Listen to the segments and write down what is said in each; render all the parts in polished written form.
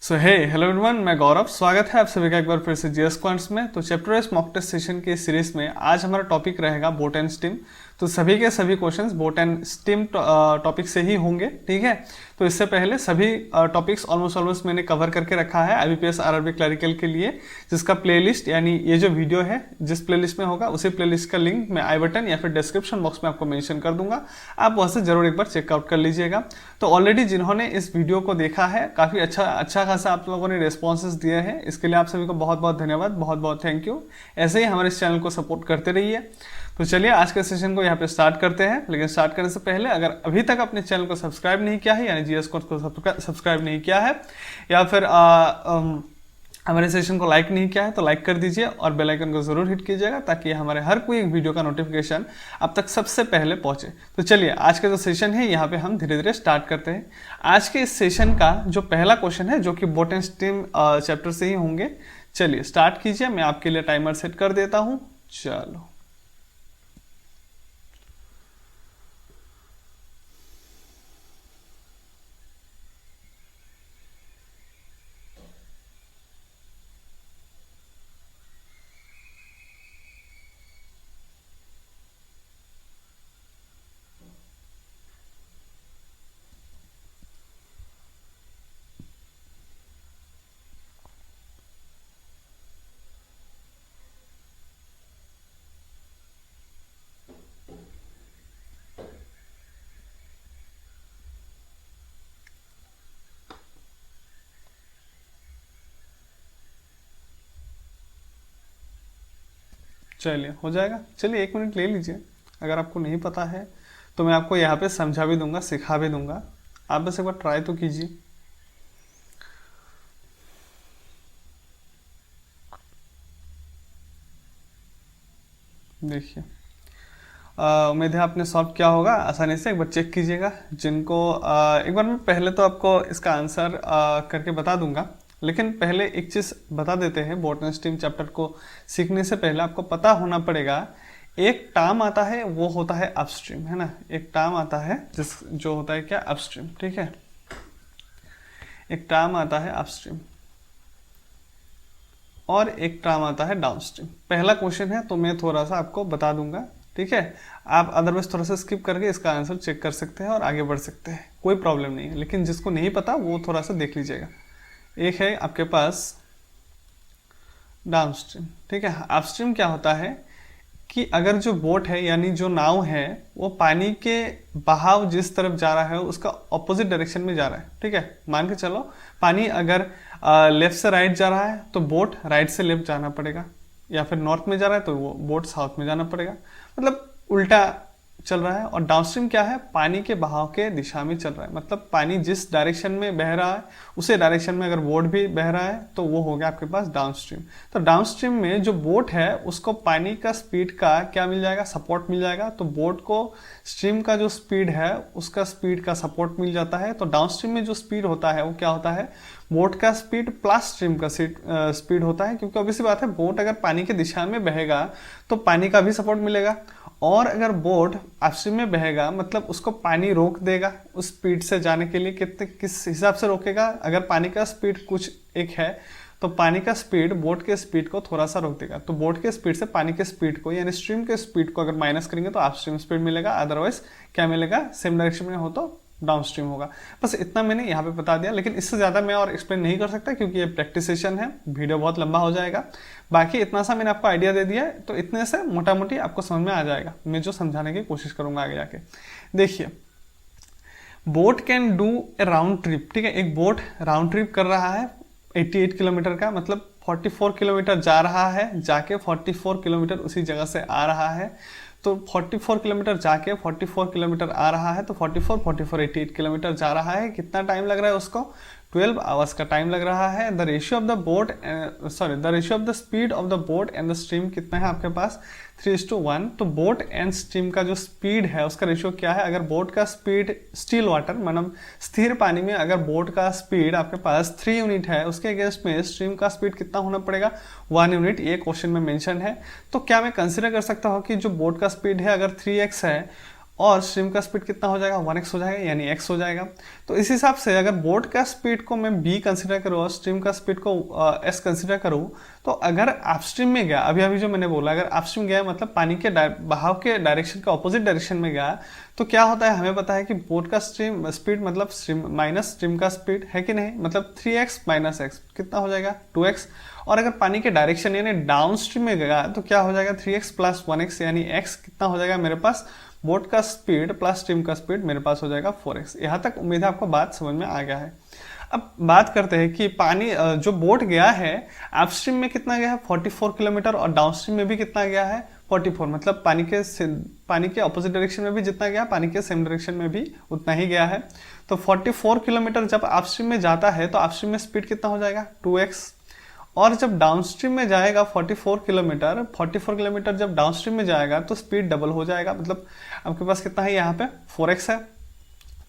सो हे hello everyone, मैं गौरव। स्वागत है आप सभी का एक बार फिर से जीएस क्वांट्स में। तो chapter wise mock test session की सीरीज में आज हमारा टॉपिक रहेगा बोट एंड स्टीम। तो सभी के सभी questions boat and steam topic से ही होंगे, ठीक है। तो इससे पहले सभी टॉपिक्स ऑलमोस्ट मैंने कवर करके रखा है आईबीपीएस आरआरबी क्लरिकल के लिए, जिसका प्लेलिस्ट यानी ये जो वीडियो है जिस प्लेलिस्ट में होगा उसी प्लेलिस्ट का लिंक मैं आई बटन या फिर डिस्क्रिप्शन बॉक्स में आपको मेंशन कर दूंगा। आप वहां से जरूर एक बार चेकआउट कर लीजिएगा। तो ऑलरेडी जिन्होंने इस वीडियो को देखा है काफ़ी अच्छा खासा आप लोगों ने रिस्पॉन्सेस दिए हैं, इसके लिए आप सभी को बहुत बहुत धन्यवाद, बहुत बहुत थैंक यू। ऐसे ही हमारे इस चैनल को सपोर्ट करते रहिए। तो चलिए आज के सेशन को यहाँ पे स्टार्ट करते हैं। लेकिन स्टार्ट करने से पहले अगर अभी तक अपने चैनल को सब्सक्राइब नहीं किया है, यानी जीएस कोर्स को सब्सक्राइब नहीं किया है, या फिर हमारे सेशन को लाइक नहीं किया है तो लाइक कर दीजिए और बेल आइकन को जरूर हिट कीजिएगा ताकि हमारे हर कोई एक वीडियो का नोटिफिकेशन अब तक सबसे पहले पहुंचे। तो चलिए आज का जो सेशन है यहाँ पे हम धीरे धीरे स्टार्ट करते हैं। आज के इस सेशन का जो पहला क्वेश्चन है जो कि बोट एंड स्टीम चैप्टर से ही होंगे। चलिए स्टार्ट कीजिए, मैं आपके लिए टाइमर सेट कर देता हूँ। चलो चलिए हो जाएगा। चलिए 1 मिनट ले लीजिए। अगर आपको नहीं पता है तो मैं आपको यहाँ पे समझा भी दूंगा, सिखा भी दूंगा। आप बस एक बार ट्राई तो कीजिए। देखिए उम्मीद है आपने सॉल्व किया होगा आसानी से। एक बार चेक कीजिएगा। जिनको एक बार मैं पहले तो आपको इसका आंसर करके बता दूंगा, लेकिन पहले एक चीज़ बता देते हैं। बोट एंड स्टीम चैप्टर को सीखने से पहले आपको पता होना पड़ेगा, एक टर्म आता है वो होता है अपस्ट्रीम, है ना। एक टर्म आता है जो होता है क्या, अपस्ट्रीम, ठीक है। एक टर्म आता है अपस्ट्रीम और एक टर्म आता है डाउनस्ट्रीम। पहला क्वेश्चन है तो मैं थोड़ा सा आपको बता दूंगा, ठीक है। आप अदरवाइज थोड़ा सा स्किप करके इसका आंसर चेक कर सकते हैं और आगे बढ़ सकते हैं, कोई प्रॉब्लम नहीं है। लेकिन जिसको नहीं पता वो थोड़ा सा देख लीजिएगा। एक है आपके पास डाउनस्ट्रीम, ठीक है। अपस्ट्रीम क्या होता है कि अगर जो बोट है यानी जो नाव है वो पानी के बहाव जिस तरफ जा रहा है उसका ऑपोजिट डायरेक्शन में जा रहा है, ठीक है। मान के चलो पानी अगर लेफ्ट से राइट जा रहा है तो बोट राइट से लेफ्ट जाना पड़ेगा, या फिर नॉर्थ में जा रहा है तो वो बोट साउथ में जाना पड़ेगा, मतलब उल्टा चल रहा है। और डाउनस्ट्रीम क्या है, पानी के बहाव के दिशा में चल रहा है, मतलब पानी जिस डायरेक्शन में बह रहा है उसे डायरेक्शन में अगर बोट भी बह रहा है तो वो हो गया आपके पास डाउनस्ट्रीम। तो डाउनस्ट्रीम में जो बोट है उसको पानी का स्पीड का क्या मिल जाएगा, सपोर्ट मिल जाएगा। तो बोट को स्ट्रीम का जो स्पीड है उसका स्पीड का सपोर्ट मिल जाता है। तो डाउनस्ट्रीम में जो स्पीड होता है वो क्या होता है, बोट का स्पीड प्लस स्ट्रीम का स्पीड होता है। क्योंकि ऑब्वियसली बात है, बोट अगर पानी की दिशा में बहेगा तो पानी का भी सपोर्ट मिलेगा, और अगर बोट अपस्ट्रीम में बहेगा मतलब उसको पानी रोक देगा उस स्पीड से जाने के लिए। कितने किस हिसाब से रोकेगा, अगर पानी का स्पीड कुछ एक है तो पानी का स्पीड बोट के स्पीड को थोड़ा सा रोक देगा। तो बोट के स्पीड से पानी के स्पीड को यानी स्ट्रीम के स्पीड को अगर माइनस करेंगे तो अपस्ट्रीम स्पीड मिलेगा, अदरवाइज क्या मिलेगा, सेम डायरेक्शन में हो तो डाउनस्ट्रीम होगा। बस इतना मैंने यहाँ पे बता दिया, लेकिन इससे ज़्यादा मैं और एक्सप्लेन नहीं कर सकता क्योंकि ये प्रैक्टिस सेशन है, वीडियो बहुत लंबा हो जाएगा। बाकी इतना सा मैंने आपको आइडिया दे दिया है, तो इतने से मोटा मोटी आपको समझ में आ जाएगा। मैं जो समझाने की कोशिश करूंगा आगे जाके। देखिए boat can do A round trip, ठीक है। एक बोट राउंड ट्रिप कर रहा है 88 किलोमीटर का, मतलब 44 किलोमीटर जा रहा है, जाके 44 किलोमीटर उसी जगह से आ रहा है। तो 44 किलोमीटर जाके 44 किलोमीटर आ रहा है, तो 88 किलोमीटर जा रहा है। कितना टाइम लग रहा है उसको, 12 आवर्स का टाइम लग रहा है। The ratio of the boat the ratio of the speed of the boat and the stream कितना है आपके पास, 3:1। तो बोट एंड स्ट्रीम का जो स्पीड है उसका रेशियो क्या है, अगर बोट का स्पीड स्टिल वाटर मतलब स्थिर पानी में अगर बोट का स्पीड आपके पास 3 यूनिट है, उसके अगेंस्ट में स्ट्रीम का स्पीड कितना होना पड़ेगा, 1 यूनिट। ये क्वेश्चन में मेंशन है। तो क्या मैं कंसिडर कर सकता हूँ कि जो बोट का स्पीड है अगर 3x है और स्ट्रीम का स्पीड कितना हो जाएगा 1x हो जाएगा, यानी x हो जाएगा। तो इस हिसाब से अगर बोट का स्पीड को मैं b कंसिडर करूँ और स्ट्रीम का स्पीड को s कंसिडर करूँ, तो अगर अपस्ट्रीम में गया, अभी अभी जो मैंने बोला, अगर अपस्ट्रीम गया मतलब पानी के बहाव के डायरेक्शन का ऑपोजिट डायरेक्शन में गया, तो क्या होता है, हमें पता है कि बोट का स्ट्रीम स्पीड मतलब स्ट्रीम माइनस स्ट्रीम का स्पीड है कि नहीं, मतलब 3x माइनस एक्स कितना हो जाएगा 2x। और अगर पानी के डायरेक्शन यानी डाउन स्ट्रीम में गया तो क्या हो जाएगा 3x प्लस 1x, यानी x कितना हो जाएगा मेरे पास, बोट का स्पीड प्लस स्ट्रीम का स्पीड मेरे पास हो जाएगा 4x। यहाँ तक उम्मीद है आपको बात समझ में आ गया है। अब बात करते हैं कि पानी जो बोट गया है अपस्ट्रीम में कितना गया है 44 किलोमीटर और डाउनस्ट्रीम में भी कितना गया है 44, मतलब पानी के ऑपोजिट डायरेक्शन में भी जितना गया पानी के सेम डायरेक्शन में भी उतना ही गया है। तो 44 किलोमीटर जब अपस्ट्रीम में जाता है तो अपस्ट्रीम में स्पीड कितना हो जाएगा 2x, और जब डाउनस्ट्रीम में जाएगा 44 किलोमीटर जब डाउनस्ट्रीम में जाएगा तो स्पीड डबल हो जाएगा, मतलब आपके पास कितना है यहाँ पे 4x है।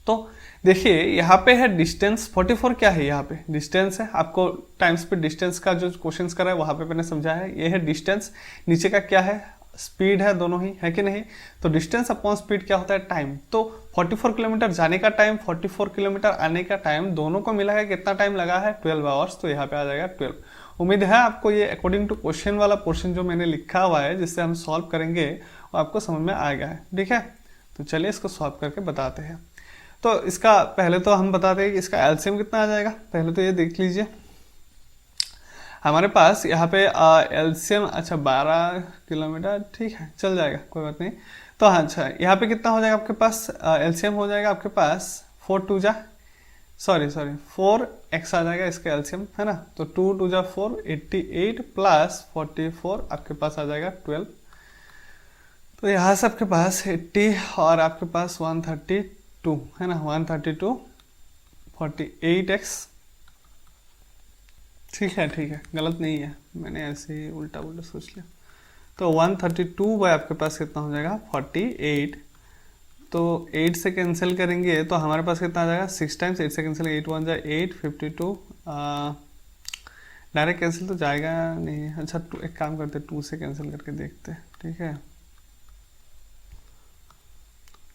तो देखिए यहाँ पे है डिस्टेंस 44, क्या है यहाँ पे डिस्टेंस है, आपको टाइम स्पीड डिस्टेंस का जो क्वेश्चन करा है वहां पे मैंने समझा है, ये है डिस्टेंस, नीचे का क्या है स्पीड है, दोनों ही है कि नहीं। तो डिस्टेंस अपॉन स्पीड क्या होता है टाइम, तो 44 किलोमीटर जाने का टाइम 44 किलोमीटर आने का टाइम दोनों को मिला है कितना टाइम लगा है 12 आवर्स, तो यहाँ पे आ जाएगा 12। उम्मीद है आपको ये अकॉर्डिंग टू क्वेश्चन वाला पोर्शन जो मैंने लिखा हुआ है जिससे हम सॉल्व करेंगे वो आपको समझ में आ गया है, ठीक है। तो चलिए इसको सॉल्व करके बताते हैं। तो इसका पहले तो हम बताते हैं कि इसका एलसीएम कितना आ जाएगा, पहले तो ये देख लीजिए हमारे पास यहाँ पे एलसीएम, अच्छा 12 किलोमीटर, ठीक है चल जाएगा कोई बात नहीं। तो हाँ अच्छा यहाँ पे कितना हो जाएगा आपके पास एलसीएम हो जाएगा आपके पास 4x आ जाएगा इसका एलसीएम, है ना। तो 2 2 जा 4 88 प्लस 44 आपके पास आ जाएगा 12। तो यहाँ से आपके पास 80 और आपके पास 132 है ना, 132 48x, ठीक है गलत नहीं है, मैंने ऐसे ही उल्टा सोच लिया। तो 132 बाय आपके पास कितना हो जाएगा 48, तो 8 से कैंसिल करेंगे तो हमारे पास कितना आ जाएगा 6 टाइम्स 8 से कैंसिल 8 1 जा 8 52, डायरेक्ट कैंसिल तो जाएगा नहीं, अच्छा एक काम करते 2 से कैंसिल करके देखते हैं, ठीक है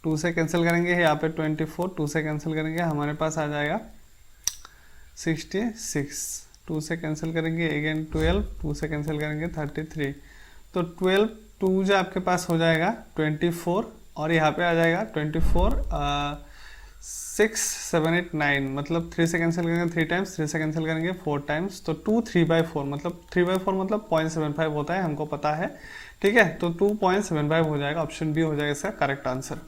2 से कैंसिल करेंगे यहाँ पे 24, 2 से कैंसिल करेंगे हमारे पास आ जाएगा 66, 2 से कैंसिल करेंगे अगेन 12, 2 से कैंसिल करेंगे 33, तो 12 2 जो आपके पास हो जाएगा 24 और यहाँ पे आ जाएगा 24 6 7 8 9, मतलब 3 से कैंसिल करेंगे 3 टाइम्स, 3 से कैंसिल करेंगे 4 टाइम्स, तो 2 3/4 मतलब 3/4 मतलब 0.75 होता है, हमको पता है, ठीक है। तो 2.75 हो जाएगा, ऑप्शन बी हो जाएगा इसका करेक्ट आंसर,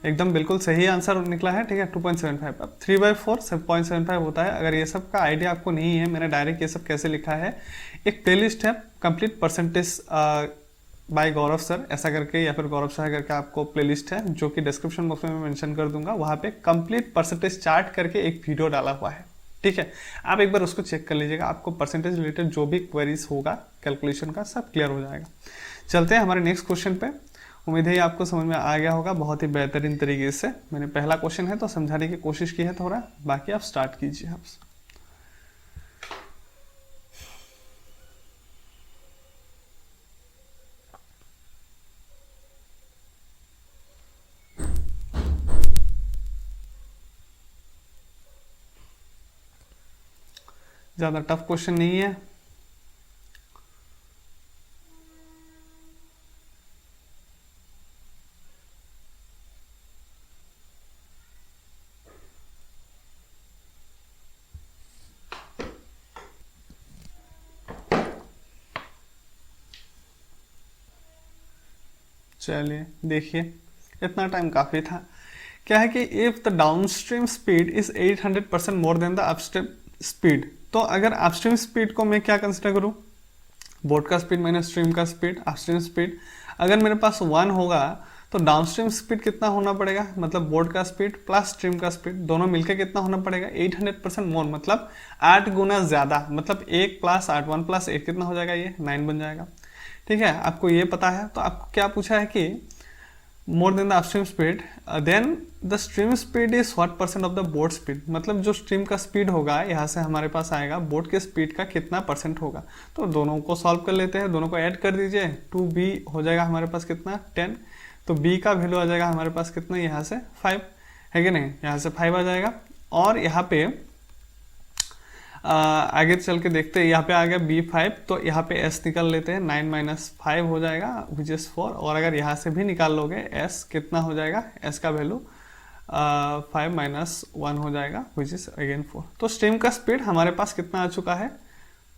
एकदम बिल्कुल सही आंसर निकला है, ठीक है 2.75। अब 3/4 0.75 होता है। अगर ये सब का आइडिया आपको नहीं है मैंने डायरेक्ट ये सब कैसे लिखा है, एक प्लेलिस्ट है complete percentage by Gaurav sir ऐसा करके, या फिर गौरव शाह करके आपको प्लेलिस्ट है जो कि डिस्क्रिप्शन बॉक्स में मैं मेंशन कर दूंगा, वहाँ पे कंप्लीट परसेंटेज चार्ट करके एक वीडियो डाला हुआ है, ठीक है। आप एक बार उसको चेक कर लीजिएगा, आपको परसेंटेज रिलेटेड जो भी क्वेरीज होगा कैलकुलेशन का सब क्लियर हो जाएगा। चलते हैं हमारे नेक्स्ट क्वेश्चन पे। उम्मीद है आपको समझ में आ गया होगा बहुत ही बेहतरीन तरीके से। मैंने पहला क्वेश्चन है तो समझाने की कोशिश की है थोड़ा, बाकी आप स्टार्ट कीजिए आप। ज़्यादा टफ क्वेश्चन नहीं है। चलिए देखिए इतना टाइम काफ़ी था। क्या है कि if the downstream speed is 800% more than the upstream speed, तो अगर अपस्ट्रीम स्पीड को मैं क्या कंसिडर करूँ, बोट का स्पीड माइनस स्ट्रीम का स्पीड, अपस्ट्रीम स्पीड अगर मेरे पास 1 होगा तो डाउनस्ट्रीम स्पीड कितना होना पड़ेगा, मतलब बोट का स्पीड प्लस स्ट्रीम का स्पीड दोनों मिलकर कितना होना पड़ेगा 800% मोर, मतलब 8 गुना ज़्यादा, मतलब 1 + 8 1 + 8 कितना हो जाएगा, ये 9 बन जाएगा, ठीक है। आपको ये पता है। तो आपको क्या पूछा है कि more than the upstream speed than the stream speed is what % of the boat speed, मतलब जो स्ट्रीम का स्पीड होगा यहाँ से हमारे पास आएगा बोट के स्पीड का कितना % होगा। तो दोनों को सॉल्व कर लेते हैं, दोनों को ऐड कर दीजिए, 2b हो जाएगा हमारे पास कितना 10, तो b का वैल्यू आ जाएगा हमारे पास कितना, यहाँ से 5 है कि नहीं, यहाँ से 5 आ जाएगा। और यहाँ पे आगे चल के देखते हैं, यहाँ पे आ गया b5, तो यहाँ पे s निकाल लेते हैं, 9 माइनस 5 हो जाएगा विच इज 4। और अगर यहाँ से भी निकाल लोगे s कितना हो जाएगा, s का वैल्यू 5 माइनस 1 हो जाएगा विच इज अगेन 4। तो स्ट्रीम का स्पीड हमारे पास कितना आ चुका है,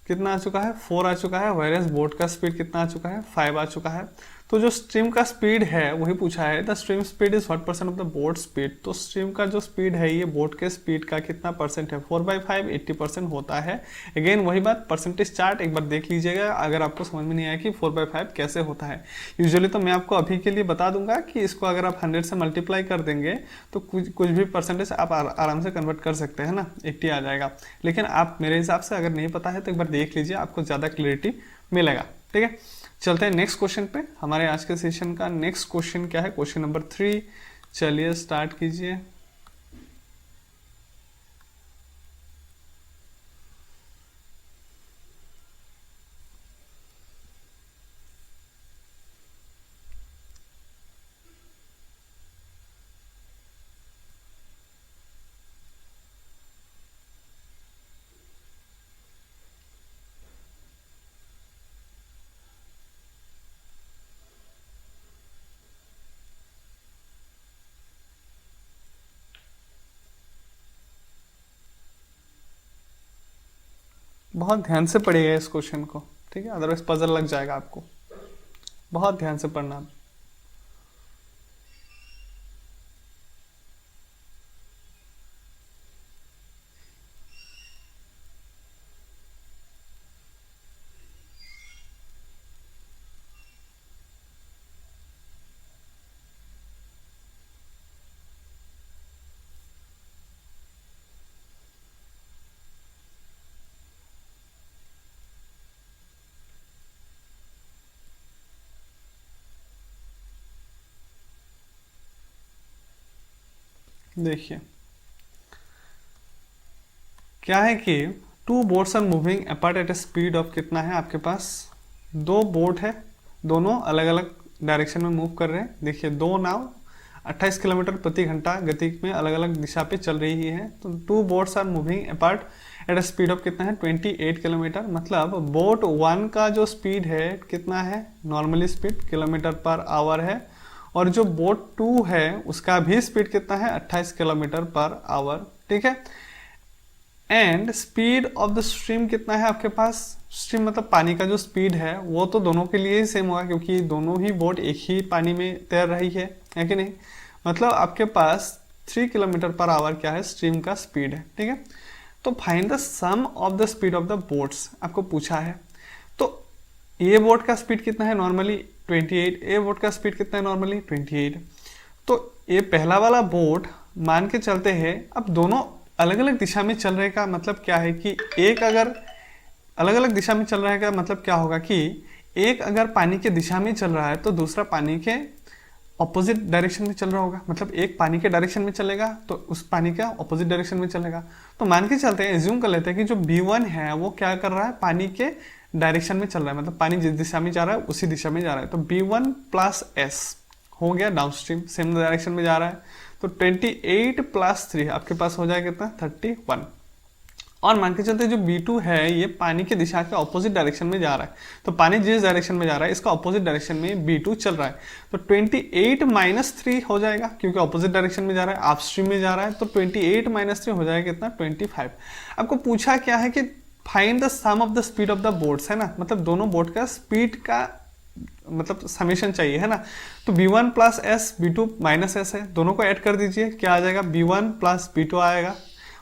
कितना आ चुका है, 4 आ चुका है। वेरियस बोट का स्पीड कितना आ चुका है, 5 आ चुका है। तो जो स्ट्रीम का स्पीड है वही पूछा है, the stream speed is what percent of the boat speed. तो स्ट्रीम का जो स्पीड है ये बोट के स्पीड का कितना परसेंट है, 4/5 80% होता है। अगेन वही बात, परसेंटेज चार्ट एक बार देख लीजिएगा अगर आपको समझ में नहीं आया कि 4/5 कैसे होता है। यूजुअली तो मैं आपको अभी के लिए बता दूंगा कि इसको अगर आप 100 से मल्टीप्लाई कर देंगे तो कुछ भी परसेंटेज आप आराम से कन्वर्ट कर सकते हैं ना, 80 आ जाएगा। लेकिन आप मेरे हिसाब से अगर नहीं पता है तो एक बार देख लीजिए, आपको ज़्यादा क्लियरिटी मिलेगा। ठीक है, चलते हैं नेक्स्ट क्वेश्चन पे। हमारे आज के सेशन का नेक्स्ट क्वेश्चन क्या है, क्वेश्चन नंबर 3। चलिए स्टार्ट कीजिए। बहुत ध्यान से पढ़िएगा इस क्वेश्चन को, ठीक है, अदरवाइज पजल लग जाएगा आपको। बहुत ध्यान से पढ़ना। देखिए क्या है कि 2 boats are moving apart at a speed of कितना है आपके पास, 2 बोट है, दोनों अलग अलग डायरेक्शन में मूव कर रहे हैं। देखिए 2 नाव 28 किलोमीटर प्रति घंटा गति में अलग अलग दिशा पे चल रही है। तो 2 boats are moving apart at a speed of कितना है, 28 किलोमीटर। मतलब बोट 1 का जो स्पीड है कितना है, normally speed kilometre per hour है, और जो बोट 2 है उसका भी स्पीड कितना है, 28 किलोमीटर पर आवर। ठीक है, and speed of the stream कितना है आपके पास, स्ट्रीम मतलब पानी का जो स्पीड है वो तो दोनों के लिए ही सेम होगा, क्योंकि दोनों ही बोट एक ही पानी में तैर रही है कि नहीं। मतलब आपके पास 3 किलोमीटर पर आवर क्या है, स्ट्रीम का स्पीड है। ठीक है, तो find the sum of the speed of the boats आपको पूछा है। तो ए बोट का स्पीड कितना है नॉर्मली 28, ए बोट का स्पीड कितना है नॉर्मली 28। तो ये पहला वाला बोट मान के चलते हैं, अब दोनों अलग अलग दिशा में चल रहे का मतलब क्या है कि एक अगर अलग अलग दिशा में चल रहा है का मतलब क्या होगा कि एक अगर पानी के दिशा में चल रहा है तो दूसरा पानी के ऑपोजिट डायरेक्शन में चल रहा होगा। मतलब एक पानी के डायरेक्शन में चलेगा तो उस पानी का ऑपोजिट डायरेक्शन में चलेगा। तो मान के चलते हैं, एज्यूम कर लेते हैं कि जो B1 है वो क्या कर रहा है, पानी के डायरेक्शन में चल रहा है, मतलब पानी जिस दिशा में जा रहा है उसी दिशा में जा रहा है। तो B1 प्लस S हो गया डाउनस्ट्रीम, सेम डायरेक्शन में जा रहा है। तो 28 प्लस 3 आपके पास हो जाएगा कितना, 31। और मान के चलते हैं जो B2 है ये पानी की दिशा के ऑपोजिट डायरेक्शन में जा रहा है। तो पानी जिस डायरेक्शन में जा रहा है इसका ऑपोजिट डायरेक्शन में B2 चल रहा है। तो 28 माइनस 3 हो जाएगा, क्योंकि ऑपोजिट डायरेक्शन में जा रहा है, आप स्ट्रीम में जा रहा है। तो 28 माइनस 3 हो जाएगा कितना, 25। आपको पूछा क्या है कि find the sum of the speed of the boats, है ना, मतलब दोनों बोट का स्पीड का मतलब समेशन चाहिए, है ना। तो B1 plus S, B2 minus S है, दोनों को ऐड कर दीजिए, क्या आ जाएगा, B1 प्लस B2 आएगा,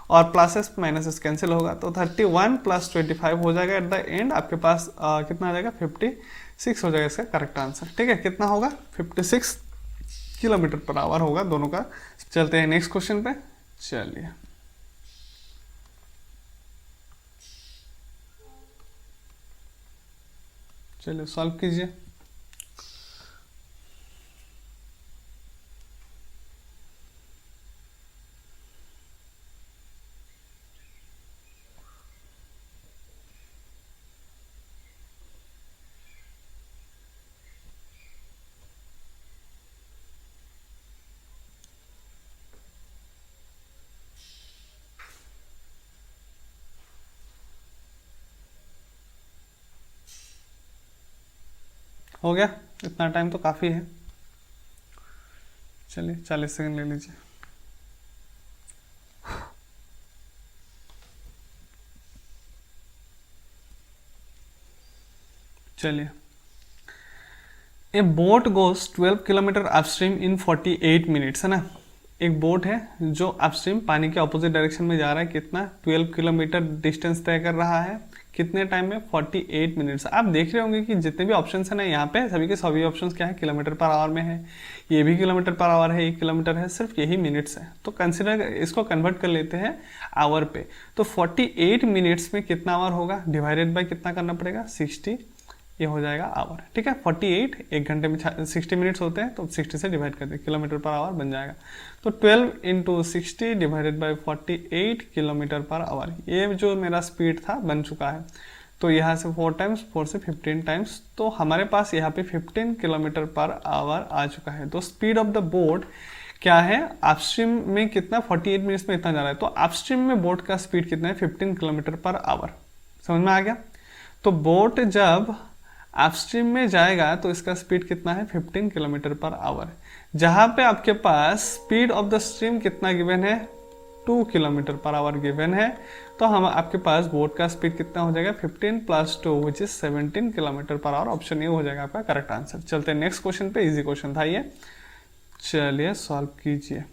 और plus S minus S cancel होगा। तो 31 प्लस 25 हो जाएगा एट द एंड आपके पास कितना आ जाएगा, 56 हो जाएगा इसका करेक्ट आंसर। ठीक है, कितना होगा, 56 किलोमीटर पर आवर होगा दोनों का। चलते हैं नेक्स्ट क्वेश्चन पे। चलिए चलिए सॉल्व कीजिए। हो गया, इतना टाइम तो काफ़ी है। चलिए 40 सेकंड ले लीजिए। चलिए, ए बोट गोस 12 किलोमीटर अपस्ट्रीम इन 48 मिनट्स, है ना। एक बोट है जो अपस्ट्रीम पानी के ऑपोजिट डायरेक्शन में जा रहा है, कितना 12 किलोमीटर डिस्टेंस तय कर रहा है, कितने टाइम में 48 मिनट्स। आप देख रहे होंगे कि जितने भी ऑप्शंस है ना यहाँ पे, सभी के सभी ऑप्शंस क्या है, किलोमीटर पर आवर में है, ये भी किलोमीटर पर आवर है, 1 किलोमीटर है, सिर्फ यही मिनट्स है। तो कंसिडर इसको कन्वर्ट कर लेते हैं आवर पे। तो 48 मिनट्स में कितना आवर होगा, डिवाइडेड बाय कितना करना पड़ेगा, 60, ये हो जाएगा आवर। ठीक है, 48 एक घंटे में 60 मिनट्स होते हैं, तो 60 से डिवाइड कर दे, किलोमीटर पर आवर बन जाएगा। तो 12 into 60 divided by 48 kilometre per hour, ये जो मेरा स्पीड था बन चुका है। तो यहाँ से 4 टाइम्स, 4 से 15 टाइम्स, तो हमारे पास यहाँ पे 15 किलोमीटर पर आवर आ चुका है। तो स्पीड ऑफ द बोट क्या है, अपस्ट्रीम में कितना, 48 मिनट्स में इतना जा रहा है, तो अपस्ट्रीम में बोट का स्पीड कितना है, 15 किलोमीटर पर आवर। समझ में आ गया। तो बोट जब अपस्ट्रीम में जाएगा तो इसका स्पीड कितना है, 15 किलोमीटर पर आवर। जहां पे आपके पास स्पीड ऑफ द स्ट्रीम कितना गिवन है, 2 किलोमीटर पर आवर गिवन है, तो हम आपके पास बोट का स्पीड कितना हो जाएगा, 15 + 2 which is 17 kilometre per hour. Option A हो जाएगा आपका करेक्ट आंसर। चलते हैं नेक्स्ट क्वेश्चन पे, इजी क्वेश्चन था ये, चलिए सॉल्व कीजिए।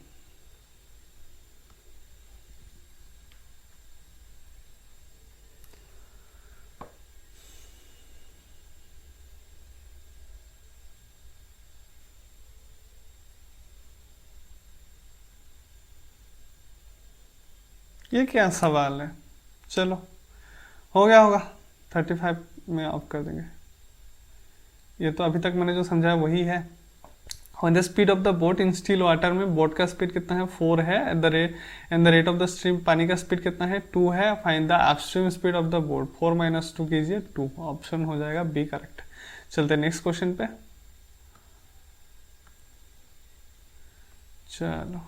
ये क्या सवाल है, चलो हो गया होगा, 35 में ऑफ कर देंगे। ये तो अभी तक मैंने जो समझाया वही है। और the speed of the boat in still water में बोट का स्पीड कितना है, 4 है, at the rate and the rate of the stream पानी का स्पीड कितना है, 2 है। Find the upstream speed of the boat, 4 - 2 कीजिए, 2। ऑप्शन हो जाएगा बी करेक्ट। चलते हैं नेक्स्ट क्वेश्चन पे। चलो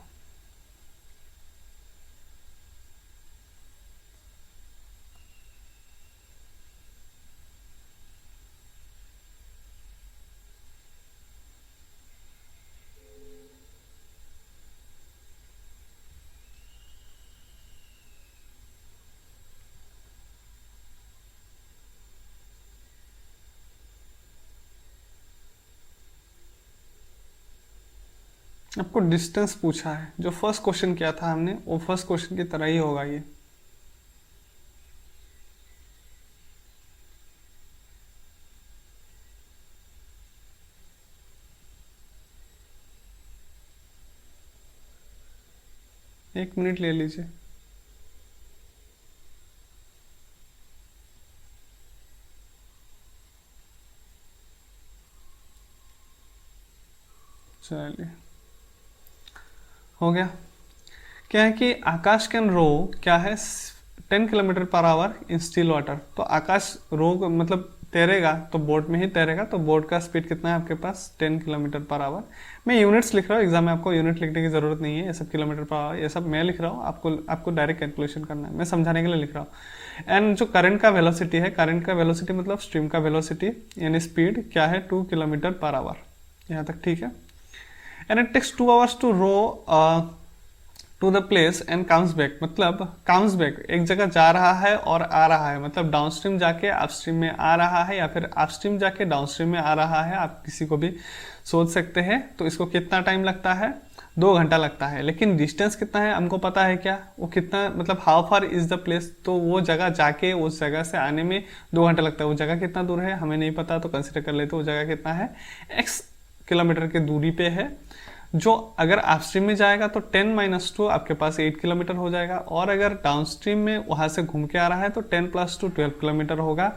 आपको डिस्टेंस पूछा है, जो फर्स्ट क्वेश्चन किया था हमने वो फर्स्ट क्वेश्चन की तरह ही होगा ये। एक मिनट ले लीजिए। चलिए हो गया। क्या है कि आकाश कैन रो क्या है, 10 किलोमीटर पर आवर इन स्टिल वाटर। तो आकाश रो मतलब तैरेगा, तो बोट में ही तैरेगा, तो बोट का स्पीड कितना है आपके पास, 10 किलोमीटर पर आवर। मैं यूनिट्स लिख रहा हूँ, एग्जाम में आपको यूनिट लिखने की जरूरत नहीं है, ये सब किलोमीटर पर आवर ये सब मैं लिख रहा हूँ, आपको डायरेक्ट कैलकुलेशन करना है, मैं समझाने के लिए लिख रहा हूँ। एंड जो करंट का वेलोसिटी है, करंट का वेलोसिटी मतलब स्ट्रीम का वेलोसिटी यानी स्पीड क्या है, 2 किलोमीटर पर आवर। यहाँ तक ठीक है। And it takes 2 hours to row to the place and comes back, मतलब काम्स बैक एक जगह जा रहा है और आ रहा है, मतलब डाउनस्ट्रीम जाके अपस्ट्रीम में आ रहा है या फिर अपस्ट्रीम जाके डाउनस्ट्रीम में आ रहा है, आप किसी को भी सोच सकते हैं। तो इसको कितना टाइम लगता है, 2 घंटा लगता है। लेकिन डिस्टेंस कितना है हमको पता है क्या, वो कितना मतलब how far is the place, तो वो जगह जाके उस जगह से आने में 2 घंटा लगता है। वो जगह कितना दूर है हमें नहीं पता, तो कंसिडर कर लेते वो जगह कितना है, x किलोमीटर की दूरी पे है। जो अगर अपस्ट्रीम में जाएगा तो 10 - 2 आपके पास 8 किलोमीटर हो जाएगा, और अगर डाउनस्ट्रीम में वहां से घूम के आ रहा है तो 10 + 2 12 किलोमीटर होगा।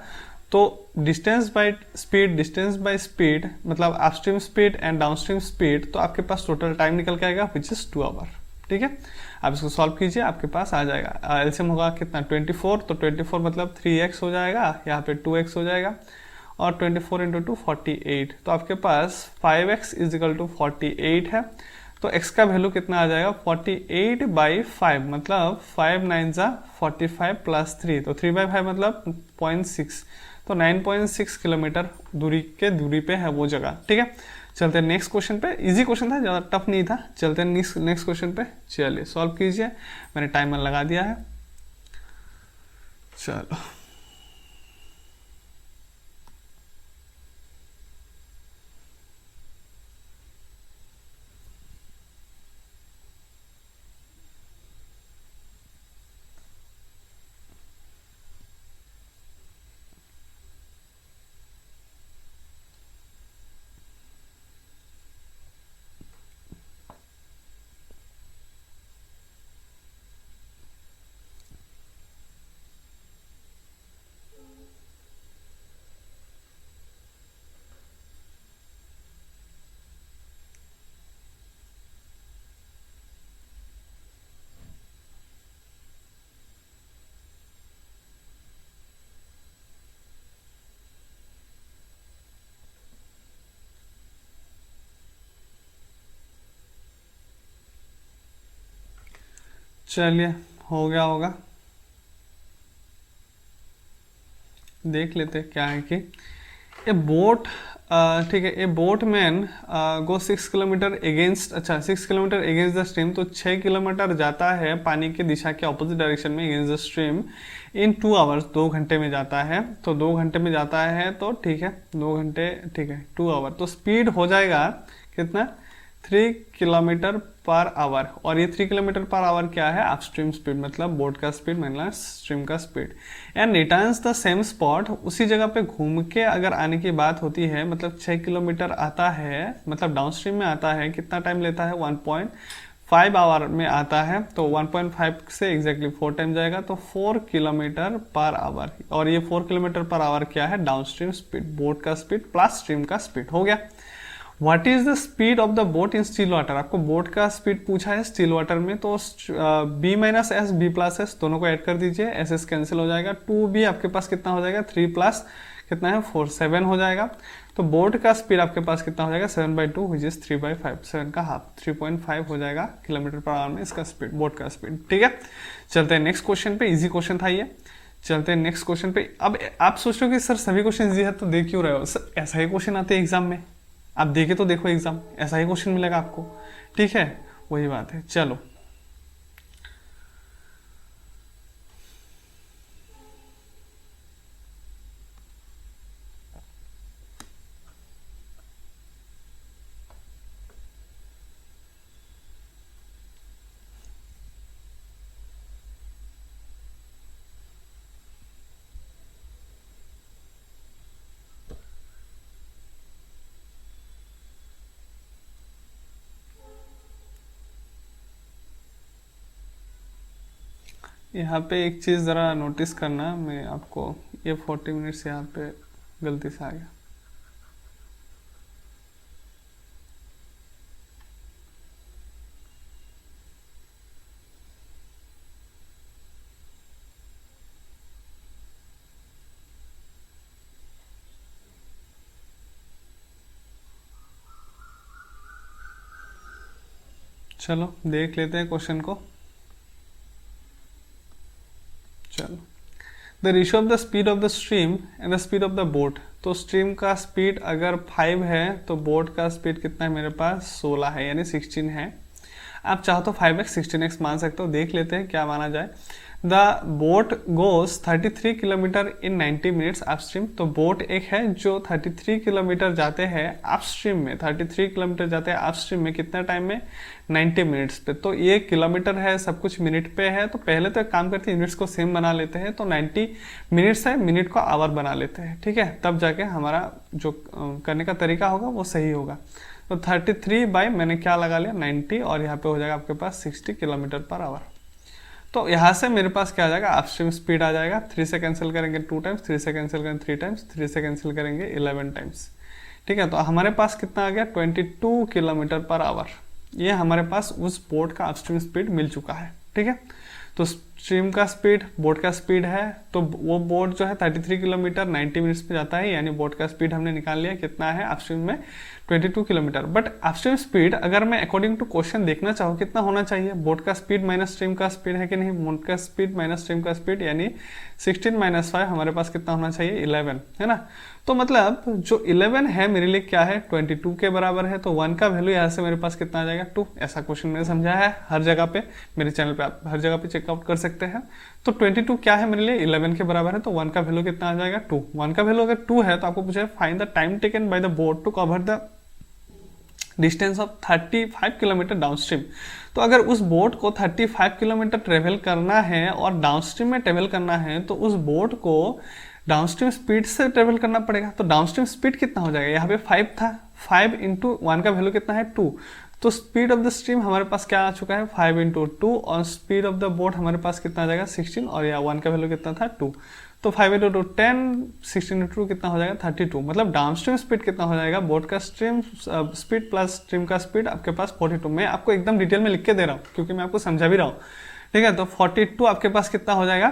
तो डिस्टेंस बाय स्पीड मतलब upstream speed and downstream speed, तो आपके पास टोटल टाइम निकल के आएगा विच इज 2 आवर। ठीक है, आप इसको सॉल्व कीजिए, आपके पास आ जाएगा। एलसीएम होगा कितना, 24, तो 24 मतलब 3x हो जाएगा, यहाँ पे 2x हो जाएगा, और 24 × 2 48, तो आपके पास 5x = 48 है। तो x का वैल्यू कितना आ जाएगा 48/5, मतलब 5 9 जा 45 प्लस 3, तो 3/5 मतलब 0.6, तो 9.6 किलोमीटर दूरी पे है वो जगह। ठीक है, चलते हैं नेक्स्ट क्वेश्चन पे। इजी क्वेश्चन था, ज़्यादा टफ नहीं था। चलते हैं नेक्स्ट क्वेश्चन पे। चलिए सॉल्व कीजिए, मैंने टाइमर लगा दिया है। चलो चलिए हो गया होगा, देख लेते क्या है कि ए बोट, ठीक है, ए बोट मैन गो 6 किलोमीटर अगेंस्ट, अच्छा 6 किलोमीटर अगेंस्ट द स्ट्रीम, तो 6 किलोमीटर जाता है पानी की दिशा के ऑपोजिट डायरेक्शन में against the stream in 2 hours, 2 घंटे में जाता है। तो 2 घंटे में जाता है तो ठीक है, 2 घंटे, ठीक है 2 आवर, तो स्पीड हो जाएगा कितना 3 किलोमीटर पर आवर, और ये 3 किलोमीटर पर आवर क्या है अपस्ट्रीम स्पीड, मतलब बोट का स्पीड माइनस स्ट्रीम का speed. And returns the same spot, उसी जगह पे घूम के अगर आने की बात होती है, मतलब 6 किलोमीटर आता है, मतलब डाउन स्ट्रीम में आता है, कितना टाइम लेता है 1.5 आवर में आता है, तो 1.5 से एग्जैक्टली 4 टाइम जाएगा, तो 4 किलोमीटर पर आवर, और ये 4 किलोमीटर पर आवर क्या है डाउन स्ट्रीम स्पीड, बोट का स्पीड प्लस स्ट्रीम का स्पीड हो गया। What is the speed of the boat in still water, आपको बोट का स्पीड पूछा है स्टिल वाटर में, तो b minus S B plus S दोनों को ऐड कर दीजिए, एस एस कैंसिल हो जाएगा, 2b आपके पास कितना हो जाएगा 3 प्लस कितना है 4 7 हो जाएगा। तो बोट का स्पीड आपके पास कितना हो जाएगा 7/2 विच इज 3/5, 7 का हाफ 3.5 हो जाएगा किलोमीटर पर आवर में इसका स्पीड, बोट का स्पीड। ठीक है, चलते हैं नेक्स्ट क्वेश्चन पे, इजी क्वेश्चन था ये। चलते हैं नेक्स्ट क्वेश्चन पे। अब आप सोच रहे हो कि सर सभी क्वेश्चन इजी है तो देख क्यों रहे हो, सर ऐसा ही क्वेश्चन आते हैं एग्जाम में, आप देखे तो देखो एग्जाम, ऐसा ही क्वेश्चन मिलेगा आपको। ठीक है, वही बात है। चलो यहाँ पे एक चीज़ ज़रा नोटिस करना, मैं आपको ये 40 मिनट्स यहाँ पे गलती से आ गया। चलो देख लेते हैं क्वेश्चन को। चलो, the ratio of the speed of the stream and the speed of the boat, तो स्ट्रीम का स्पीड अगर 5 है तो बोट का स्पीड कितना है मेरे पास 16 है, यानी 16 है। आप चाहो तो 5x 16x मान सकते हो, देख लेते हैं क्या माना जाए। The boat goes 33 kilometre in 90 minutes upstream, तो बोट एक है जो 33 किलोमीटर जाते हैं अपस्ट्रीम में, 33 किलोमीटर जाते हैं अपस्ट्रीम में कितना टाइम में 90 मिनट्स पे। तो ये किलोमीटर है, सब कुछ मिनट पे है, तो पहले तो एक काम करते हैं यूनिट्स को सेम बना लेते हैं, तो 90 मिनट्स है, मिनट को आवर बना लेते हैं। ठीक है, तब जाके हमारा जो करने का तरीका होगा वो सही होगा। तो 33 बाई मैंने क्या लगा लिया 90, और यहाँ पे हो जाएगा आपके पास 60 किलोमीटर पर आवर। तो यहाँ से मेरे पास क्या आ जाएगा अपस्ट्रीम स्पीड आ जाएगा, 3 से कैंसिल करेंगे 2 टाइम्स, 3 से कैंसिल करेंगे 3 टाइम्स, 3 से कैंसिल करेंगे 11 टाइम्स। ठीक है, तो हमारे पास कितना आ गया 22 किलोमीटर पर आवर, ये हमारे पास उस बोट का अपस्ट्रीम स्पीड मिल चुका है। ठीक है, तो स्ट्रीम का स्पीड, बोट का स्पीड है, तो वो बोट जो है 33 किलोमीटर 90 मिनट्स पे जाता है, यानी बोट का स्पीड हमने निकाल लिया कितना है अपस्ट्रीम में 22 किलोमीटर। बट अपस्ट्रीम स्पीड अगर मैं अकॉर्डिंग टू क्वेश्चन देखना चाहूँ कितना होना चाहिए, बोट का स्पीड माइनस स्ट्रीम का स्पीड है कि नहीं, बोट का स्पीड माइनस स्ट्रीम का स्पीड, यानी 16 माइनस 5 हमारे पास कितना होना चाहिए 11, है ना। तो मतलब जो 11 है मेरे लिए क्या है 22 के बराबर है, तो 1 का वैल्यू यहाँ से मेरे पास कितना आ जाएगा 2। ऐसा क्वेश्चन मैंने समझाया है हर जगह पे, मेरे चैनल पे आप हर जगह पे चेकआउट कर सकते हैं। तो 22 क्या है मेरे लिए 11 के बराबर है, तो 1 का वैल्यू कितना आ जाएगा 2। 1 का वैल्यू अगर 2 है तो आपको पूछा है find the time taken by the boat to cover the distance of 35 kilometre downstream. तो अगर उस बोट को 35 किलोमीटर ट्रेवल करना है और डाउनस्ट्रीम में ट्रेवल करना है, तो उस बोट को डाउनस्ट्रीम स्पीड से ट्रेवल करना पड़ेगा। तो डाउनस्ट्रीम स्पीड कितना हो जाएगा, यहाँ पे 5 था, 5 इंटू 1 का वैल्यू कितना है 2, तो स्पीड ऑफ द स्ट्रीम हमारे पास क्या आ चुका है 5 इंटू 2, और स्पीड ऑफ द बोट हमारे पास कितना आ जाएगा 16, और यहाँ 1 का वैल्यू कितना था 2, तो 5 इंटू 2 10, 16 इंटू 2 कितना हो जाएगा 32। मतलब डाउनस्ट्रीम स्पीड कितना हो जाएगा, बोट का स्ट्रीम स्पीड प्लस स्ट्रीम का स्पीड आपके पास 42। मैं आपको एकदम डिटेल में लिख के दे रहा हूँ क्योंकि मैं आपको समझा भी रहा हूँ, ठीक है। तो 42 आपके पास कितना हो जाएगा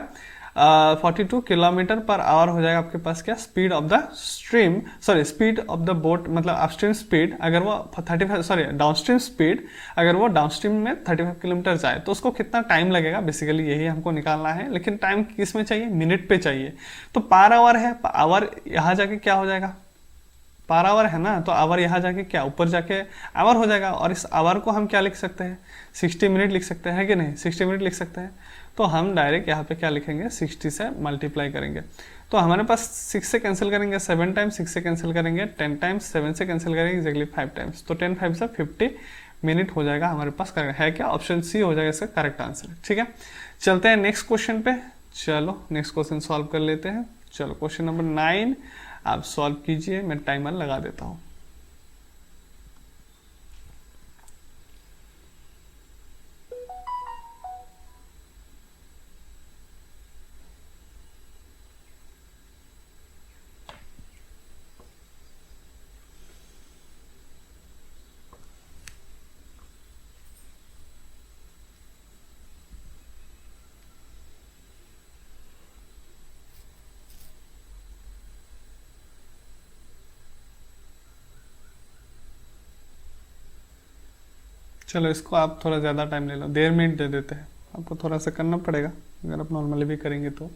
42 किलोमीटर पर आवर हो जाएगा आपके पास क्या, speed of the stream, sorry speed of the boat, मतलब अपस्ट्रीम स्पीड अगर वो 35, सॉरी डाउनस्ट्रीम स्पीड अगर वो डाउनस्ट्रीम में 35 किलोमीटर जाए तो उसको कितना टाइम लगेगा, बेसिकली यही हमको निकालना है। लेकिन टाइम किस में चाहिए, मिनट पे चाहिए। तो पर आवर है, आवर यहाँ जाके क्या हो जाएगा, पर आवर है ना, तो आवर यहाँ जाके क्या ऊपर जाके आवर हो जाएगा, और इस आवर को हम क्या लिख सकते हैं 60 मिनट लिख सकते हैं कि नहीं, 60 मिनट लिख सकते हैं। तो हम डायरेक्ट यहाँ पे क्या लिखेंगे 60 से मल्टीप्लाई करेंगे, तो हमारे पास 6 से कैंसिल करेंगे 7 टाइम्स, 6 से कैंसिल करेंगे 10 टाइम्स, 7 से कैंसिल करेंगे एक्जैक्टली 5 टाइम्स, तो 10 5 से 50 मिनट हो जाएगा हमारे पास। करेक्ट है क्या, ऑप्शन सी हो जाएगा इसका करेक्ट आंसर। ठीक है, चलते हैं नेक्स्ट क्वेश्चन पे। चलो नेक्स्ट क्वेश्चन सॉल्व कर लेते हैं। चलो क्वेश्चन नंबर 9 आप सॉल्व कीजिए, मैं टाइमर लगा देता हूँ। चलो इसको आप थोड़ा ज़्यादा टाइम ले लो, 1.5 मिनट दे देते हैं आपको, थोड़ा सा करना पड़ेगा अगर आप नॉर्मली भी करेंगे तो।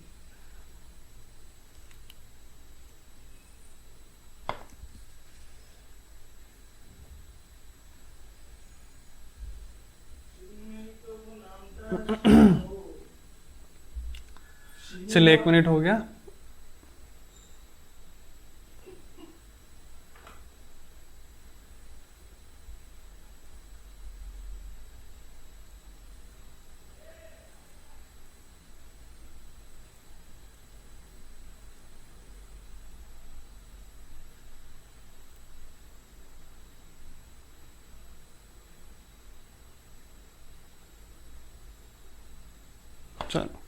चलिए 1 मिनट हो गया। चलो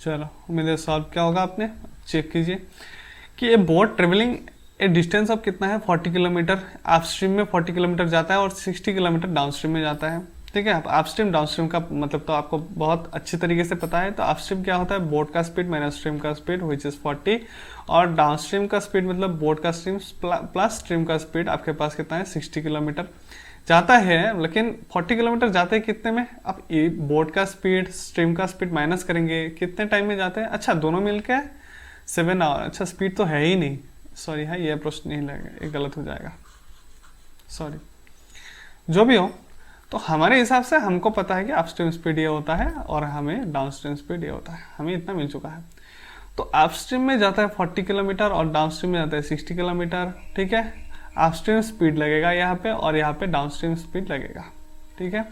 चलो उम्मीद है सॉल्व क्या होगा आपने। चेक कीजिए कि ये boat travelling A distance of कितना है 40 किलोमीटर, अपस्ट्रीम में 40 किलोमीटर जाता है और 60 किलोमीटर डाउनस्ट्रीम में जाता है। ठीक है, आप अपस्ट्रीम डाउनस्ट्रीम का मतलब तो आपको बहुत अच्छी तरीके से पता है। तो अपस्ट्रीम क्या होता है, बोट का स्पीड माइनस स्ट्रीम का स्पीड विच इज 40, और डाउनस्ट्रीम का स्पीड मतलब बोट का स्ट्रीम प्लस स्ट्रीम का स्पीड आपके पास कितना है 60 किलोमीटर जाता है। लेकिन 40 किलोमीटर जाते हैं कितने में, आप बोट का स्पीड स्ट्रीम का स्पीड माइनस करेंगे कितने टाइम में जाते हैं। अच्छा दोनों मिलकर 7 आवर, अच्छा स्पीड तो है ही नहीं, सॉरी है ये अप्रोच नहीं लगेगा, ये गलत हो जाएगा, सॉरी। जो भी हो, तो हमारे हिसाब से हमको पता है कि अपस्ट्रीम स्पीड ये होता है और हमें डाउनस्ट्रीम स्पीड ये होता है, हमें इतना मिल चुका है। तो अपस्ट्रीम में जाता है 40 किलोमीटर और डाउनस्ट्रीम में जाता है 60 किलोमीटर। ठीक है, अपस्ट्रीम स्पीड लगेगा यहाँ पे और यहाँ पे डाउनस्ट्रीम स्पीड लगेगा। ठीक है,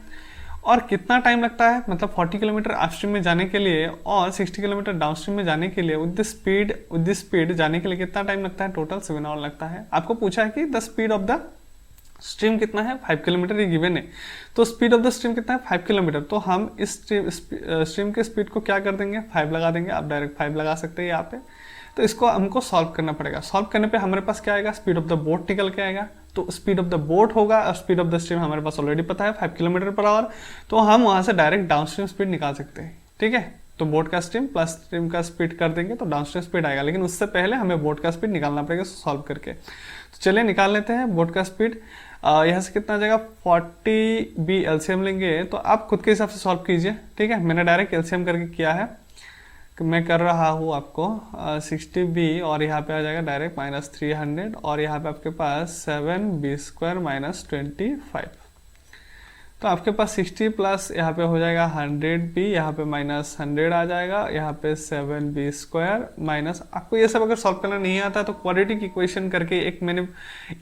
और कितना टाइम लगता है, मतलब 40 किलोमीटर अपस्ट्रीम में जाने के लिए और 60 किलोमीटर डाउनस्ट्रीम में जाने के लिए विद दिस स्पीड जाने के लिए कितना टाइम लगता है, टोटल 7 आवर लगता है। आपको पूछा है कि the speed of the stream कितना है 5 किलोमीटर, ये गिवन है। तो स्पीड ऑफ द स्ट्रीम कितना है 5 किलोमीटर, तो हम इस स्ट्रीम के स्पीड को क्या कर देंगे 5 लगा देंगे। आप डायरेक्ट 5 लगा सकते हैं यहाँ पे। तो इसको हमको सॉल्व करना पड़ेगा। सॉल्व करने पे हमारे पास क्या आएगा, स्पीड ऑफ द बोट निकल के आएगा। तो स्पीड ऑफ द बोट होगा और स्पीड ऑफ द स्ट्रीम हमारे पास ऑलरेडी पता है 5 किलोमीटर पर आवर, तो हम वहाँ से डायरेक्ट डाउन स्ट्रीम स्पीड निकाल सकते हैं। ठीक है, तो बोट का स्ट्रीम प्लस स्ट्रीम का स्पीड कर देंगे तो डाउन स्ट्रीम स्पीड आएगा, लेकिन उससे पहले हमें बोट का स्पीड निकालना पड़ेगा सॉल्व करके। तो चलिए निकाल लेते हैं बोट का स्पीड। यहाँ से कितना आ जाएगा 40b एलसीएम लेंगे, तो आप खुद के हिसाब से सॉल्व कीजिए। ठीक है, मैंने डायरेक्ट एलसीएम करके किया है, मैं कर रहा हूँ आपको 60b और यहाँ पे आ जाएगा डायरेक्ट -300 और यहाँ पे आपके पास 7b² -25, तो आपके पास 60 प्लस यहाँ पे हो जाएगा 100b, यहाँ पे -100 आ जाएगा, यहाँ पे 7b² माइनस। आपको ये सब अगर सॉल्व करना नहीं आता तो क्वाड्रेटिक इक्वेशन करके मैंने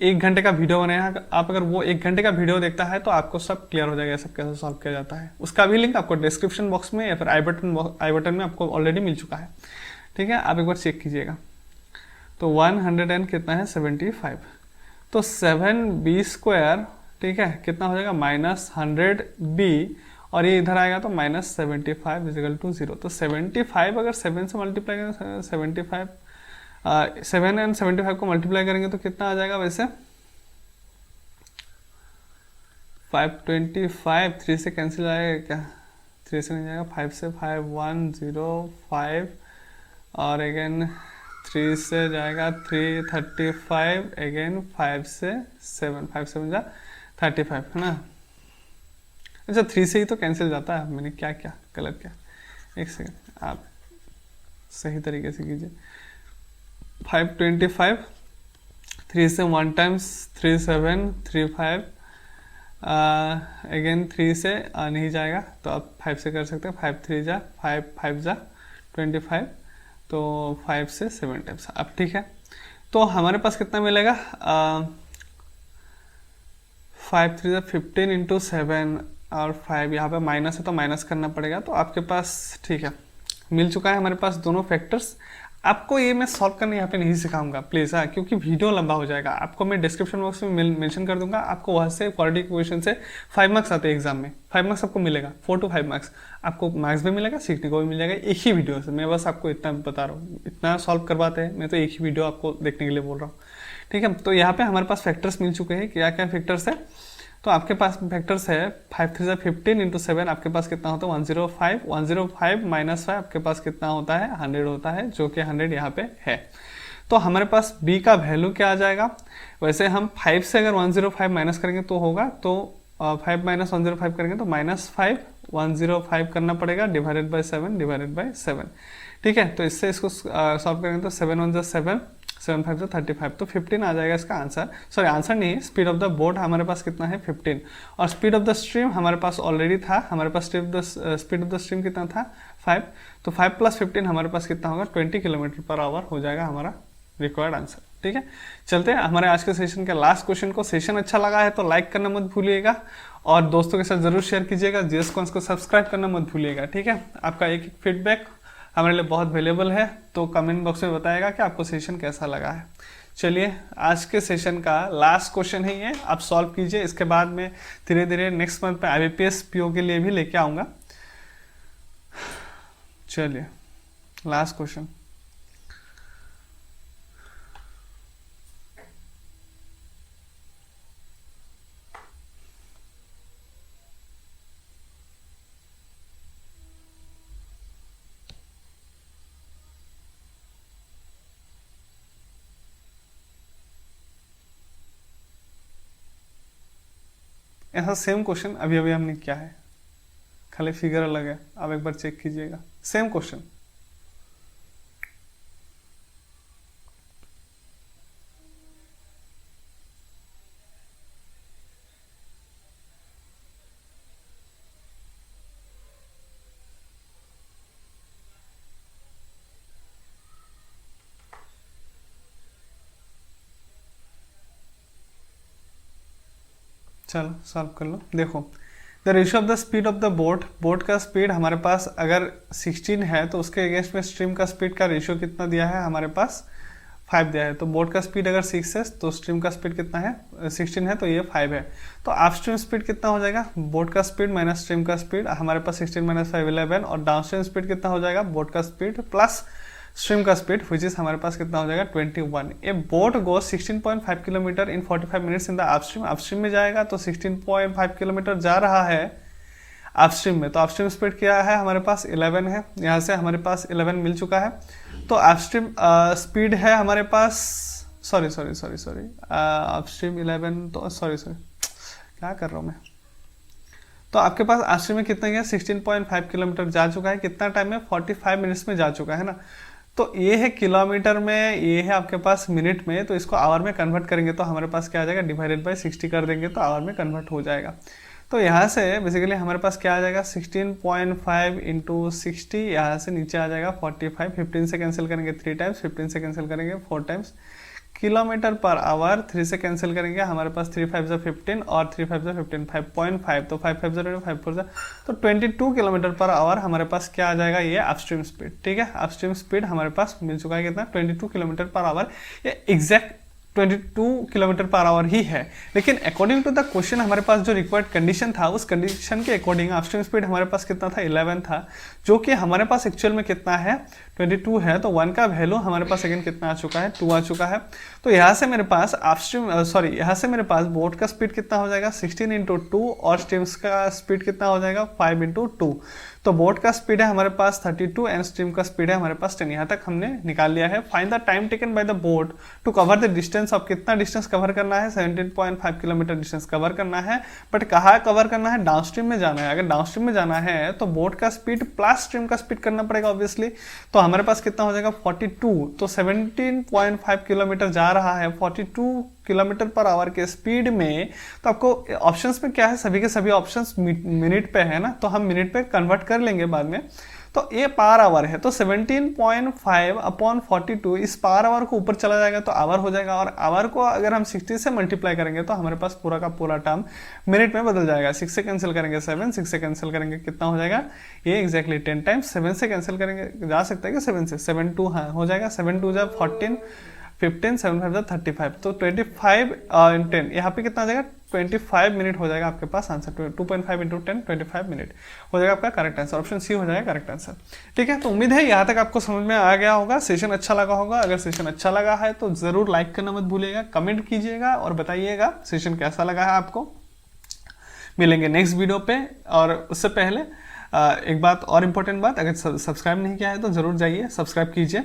1 घंटे का वीडियो बनाया, आप अगर वो 1 घंटे का वीडियो देखता है तो आपको सब क्लियर हो जाएगा सब कैसे सॉल्व किया जाता है। उसका भी लिंक आपको डिस्क्रिप्शन बॉक्स में या फिर आई बटन में आपको ऑलरेडी मिल चुका है। ठीक है, आप एक बार चेक कीजिएगा। तो 100 एंड कितना है 75, तो 7b², ठीक है, कितना हो जाएगा -100b और ये इधर आएगा तो -75 = 0। तो 75 अगर 7 से मल्टीप्लाई करेंगे 75 7 एंड 75 को मल्टीप्लाई करेंगे तो कितना आ जाएगा वैसे 525, 3 से कैंसिल आएगा क्या, 3 से नहीं जाएगा, 5 से 5 105 और अगेन 3 से जाएगा 335, अगेन 5 से 7, 5 7 जा 35 है ना। अच्छा 3 से ही तो कैंसिल जाता है, मैंने क्या क्या गलत किया, एक सेकंड आप सही तरीके से कीजिए। 525, 3 से 1 टाइम्स 3735, अगेन 3 से नहीं जाएगा तो आप 5 से कर सकते हैं, 5 3 जा 5 5 जा 25, तो 5 से 7 टाइम्स अब। ठीक है, तो हमारे पास कितना मिलेगा 5 3 15 इंटू 7 और 5 यहाँ पे माइनस है तो माइनस करना पड़ेगा, तो आपके पास ठीक है मिल चुका है हमारे पास दोनों फैक्टर्स। आपको ये मैं सॉल्व करने यहाँ पे नहीं सिखाऊंगा प्लीज़, हाँ, क्योंकि वीडियो लंबा हो जाएगा। आपको मैं डिस्क्रिप्शन बॉक्स में मेंशन कर दूंगा, आपको वहाँ से क्वाड्रेटिक इक्वेशन से 5 मार्क्स आते हैं एग्जाम में, 5 मार्क्स आपको मिलेगा, 4 to 5 मार्क्स आपको मार्क्स भी मिलेगा, सीखने को भी मिल जाएगा एक ही वीडियो से। मैं बस आपको इतना बता रहा हूँ, इतना सॉल्व करवाते हैं, मैं तो एक ही वीडियो आपको देखने के लिए बोल रहा हूँ। ठीक है, तो यहाँ पे हमारे पास फैक्टर्स मिल चुके हैं, क्या क्या फैक्टर्स है, तो आपके पास फैक्टर्स है 5 3 15 इंटू 7 आपके पास कितना होता है 105, 105 माइनस 5 आपके पास कितना होता है 100 होता है, जो कि 100 यहाँ पे है। तो हमारे पास b का वैल्यू क्या आ जाएगा, वैसे हम 5 से अगर 105 माइनस करेंगे तो होगा, तो 5 माइनस 105 करेंगे तो -5 105 करना पड़ेगा डिवाइडेड बाय 7 ठीक है, तो इससे इसको सॉल्व करेंगे तो 7 1 7 7 5 35, तो 15 आ जाएगा इसका आंसर। सॉरी आंसर नहीं है, स्पीड ऑफ द बोट हमारे पास कितना है 15 और स्पीड ऑफ द स्ट्रीम हमारे पास ऑलरेडी था, हमारे पास स्पीड ऑफ द स्ट्रीम कितना था 5, तो 5 + 15 हमारे पास कितना होगा 20 km/h हो जाएगा हमारा रिक्वायर्ड आंसर। ठीक है, चलते हैं हमारे आज के सेशन के लास्ट क्वेश्चन को। सेशन अच्छा लगा है तो लाइक करना मत भूलिएगा और दोस्तों के साथ जरूर शेयर कीजिएगा, जीएस कॉन्स को सब्सक्राइब करना मत भूलिएगा। ठीक है, आपका एक फीडबैक हमारे लिए बहुत वैल्यूएबल है, तो कमेंट बॉक्स में बताएगा कि आपको सेशन कैसा लगा है। चलिए आज के सेशन का लास्ट क्वेश्चन है ये, आप सॉल्व कीजिए, इसके बाद में धीरे धीरे नेक्स्ट मंथ में IBPS PO के लिए भी लेके आऊँगा। चलिए लास्ट क्वेश्चन, ऐसा सेम क्वेश्चन अभी अभी हमने किया है, खाली फिगर अलग है, आप एक बार चेक कीजिएगा, सेम क्वेश्चन। चलो सॉल्व कर लो। देखो the ratio of the speed of the boat का स्पीड हमारे पास अगर 16 है तो उसके अगेंस्ट में स्ट्रीम का स्पीड का रेशियो कितना दिया है हमारे पास 5 दिया है। तो बोट का स्पीड अगर 6 है तो स्ट्रीम का स्पीड कितना है 16 है, तो ये 5 है। तो आप स्ट्रीम स्पीड कितना हो जाएगा, बोट का स्पीड माइनस स्ट्रीम का स्पीड, हमारे पास 16 - 5 11, और डाउन स्ट्रीम स्पीड कितना हो जाएगा बोट का स्पीड प्लस स्ट्रीम का स्पीड विच इज हमारे पास कितना हो जाएगा 21। ए boat go 16.5 kilometre in 45 minutes in the upstream. Upstream में जाएगा तो 16.5 किलोमीटर जा रहा है अपस्ट्रीम में, तो अपस्ट्रीम स्पीड क्या है हमारे पास 11 है। यहाँ से हमारे पास 11 मिल चुका है, तो अपस्ट्रीम स्पीड है हमारे पास, सॉरी अपस्ट्रीम 11, तो सॉरी क्या कर रहा हूँ मैं, तो आपके पास अपस्ट्रीम में कितना गया 16.5 किलोमीटर जा चुका है, कितना टाइम में 45 मिनट्स में जा चुका है ना। तो ये है किलोमीटर में, ये है आपके पास मिनट में, तो इसको आवर में कन्वर्ट करेंगे तो हमारे पास क्या आ जाएगा, डिवाइडेड बाय 60 कर देंगे तो आवर में कन्वर्ट हो जाएगा। तो यहाँ से बेसिकली हमारे पास क्या आ जाएगा 16.5 इंटू 60, यहाँ से नीचे आ जाएगा 45, 15 से कैंसिल करेंगे 3 टाइम्स, 15 से कैंसिल करेंगे 4 टाइम्स, किलोमीटर पर आवर 3 से कैंसिल करेंगे हमारे पास 3 5 15 और 3 5 15 5.5, तो 5 5 5 4 तो 22 किलोमीटर पर आवर हमारे पास क्या आ जाएगा, ये अपस्ट्रीम स्पीड। ठीक है, अपस्ट्रीम स्पीड हमारे पास मिल चुका है कितना 22 किलोमीटर पर आवर, ये एग्जैक्ट 22 किलोमीटर पर आवर ही है। लेकिन अकॉर्डिंग टू द क्वेश्चन हमारे पास जो रिक्वायर्ड कंडीशन था, उस कंडीशन के अकॉर्डिंग अपस्ट्रीम स्पीड हमारे पास कितना था 11 था, जो कि हमारे पास एक्चुअल में कितना है 22 है। तो 1 का वैल्यू हमारे पास अगेन कितना आ चुका है 2 आ चुका है। तो यहाँ से मेरे पास अपस्ट्रीम यहाँ से मेरे पास बोट का स्पीड कितना हो जाएगा 16 इंटू 2 और स्ट्रीम्स का स्पीड कितना हो जाएगा 5 इंटू 2। तो बोट का स्पीड है हमारे पास 32 एंड स्ट्रीम का स्पीड है हमारे पास 10। यहाँ तक हमने निकाल लिया है। Find the time taken by the boat to cover the distance. अब कितना डिस्टेंस कवर करना है 17.5 किलोमीटर डिस्टेंस कवर करना है, बट कहाँ कवर करना है, डाउनस्ट्रीम में जाना है। अगर डाउनस्ट्रीम में जाना है तो बोट का स्पीड प्लस स्ट्रीम का स्पीड करना पड़ेगा ऑब्वियसली। तो हमारे पास कितना हो जाएगा 42, तो 17.5 किलोमीटर जा रहा है 42 किलोमीटर पर आवर के स्पीड में। तो आपको ऑप्शंस में क्या है, सभी के सभी ऑप्शंस मिनट पे है ना, तो हम मिनट पे कन्वर्ट कर लेंगे बाद में। तो ये पार आवर है, तो 17.5 अपॉन 42 इस पार आवर को ऊपर चला जाएगा तो आवर हो जाएगा, और आवर को अगर हम 60 से मल्टीप्लाई करेंगे तो हमारे पास पूरा का पूरा टर्म मिनट में बदल जाएगा। 6 से कैंसिल करेंगे 7, 6 से कैंसिल करेंगे कितना हो जाएगा, ये एक्जैक्टली 10 टाइम्स। 7 से कैंसिल करेंगे जा सकता है कि 7 से 7 2 हाँ हो जाएगा, 7 2 जा 14, 15, 7 5 35, तो 25 10 यहाँ पे कितना आ जाएगा 25 मिनट हो जाएगा आपके पास आंसर। 2.5 इंटू 10 25 मिनट हो जाएगा आपका करेक्ट आंसर। ऑप्शन सी हो जाएगा करेक्ट आंसर। ठीक है, तो उम्मीद है यहाँ तक आपको समझ में आ गया होगा, सेशन अच्छा लगा होगा। अगर सेशन अच्छा लगा है तो जरूर लाइक करना मत भूलिएगा, कमेंट कीजिएगा और बताइएगा सेशन कैसा लगा है आपको। मिलेंगे नेक्स्ट वीडियो पे, और उससे पहले एक बात और इम्पोर्टेंट बात, अगर सब्सक्राइब नहीं किया है तो जरूर जाइए सब्सक्राइब कीजिए,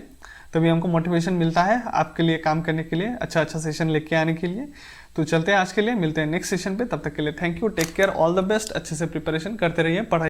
तभी हमको मोटिवेशन मिलता है आपके लिए काम करने के लिए, अच्छा सेशन लेके आने के लिए। तो चलते हैं आज के लिए, मिलते हैं नेक्स्ट सेशन पे, तब तक के लिए thank you, take care, all the best, अच्छे से प्रिपरेशन करते रहिए, पढ़ाई